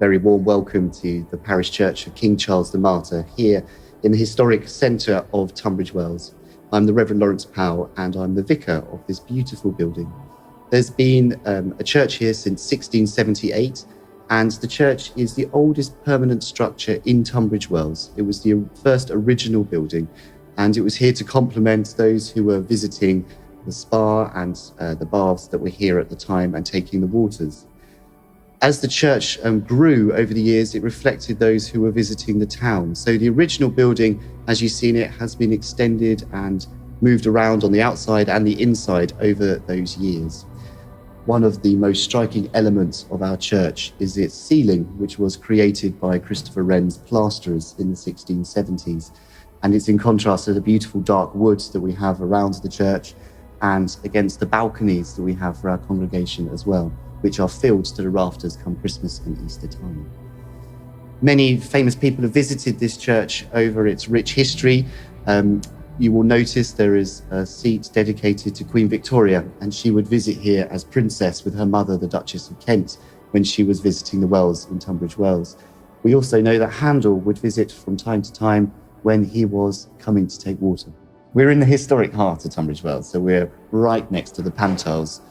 very warm welcome to the Parish Church of King Charles the Martyr here in the historic centre of Tunbridge Wells. I'm the Reverend Laurence Powell and I'm the Vicar of this beautiful building. There's been a church here since 1678 and the church is the oldest permanent structure in Tunbridge Wells. It was the first original building and it was here to complement those who were visiting the spa and the baths that were here at the time and taking the waters. As the church grew over the years, it reflected those who were visiting the town. So the original building, as you've seen it, has been extended and moved around on the outside and the inside over those years. One of the most striking elements of our church is its ceiling, which was created by Christopher Wren's plasterers in the 1670s. And it's in contrast to the beautiful dark woods that we have around the church and against the balconies that we have for our congregation as well, which are filled to the rafters come Christmas and Easter time. Many famous people have visited this church over its rich history. You will notice there is a seat dedicated to Queen Victoria, and she would visit here as princess with her mother, the Duchess of Kent, when she was visiting the Wells in Tunbridge Wells. We also know that Handel would visit from time to time when he was coming to take water. We're in the historic heart of Tunbridge Wells, so we're right next to the Pantiles.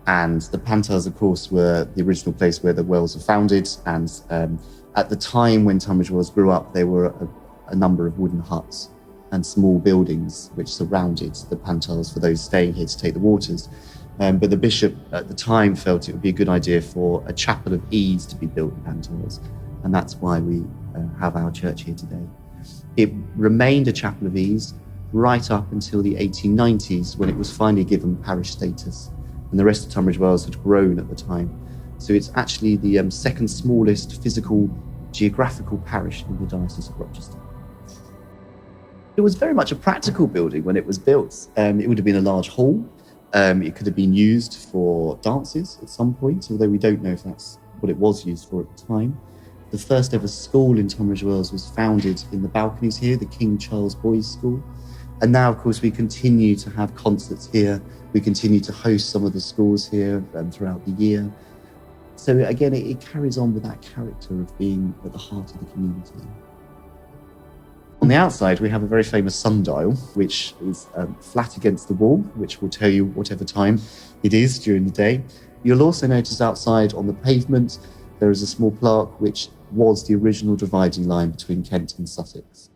And the Pantiles, of course, were the original place where the Wells were founded. And at the time when Tunbridge Wells grew up, there were a number of wooden huts and small buildings which surrounded the Pantiles for those staying here to take the waters. But the bishop at the time felt it would be a good idea for a chapel of ease to be built in Pantiles. And that's why we have our church here today. It remained a chapel of ease right up until the 1890s when it was finally given parish status. And the rest of Tunbridge Wells had grown at the time. So it's actually the second smallest physical geographical parish in the Diocese of Rochester. It was very much a practical building when it was built. It would have been a large hall. It could have been used for dances at some point, although we don't know if that's what it was used for at the time. The first ever school in Tunbridge Wells was founded in the balconies here, the King Charles Boys' School. And now, of course, we continue to have concerts here. We continue to host some of the schools here throughout the year. So again, it carries on with that character of being at the heart of the community. On the outside, we have a very famous sundial, which is flat against the wall, which will tell you whatever time it is during the day. You'll also notice outside on the pavement, there is a small plaque which was the original dividing line between Kent and Sussex.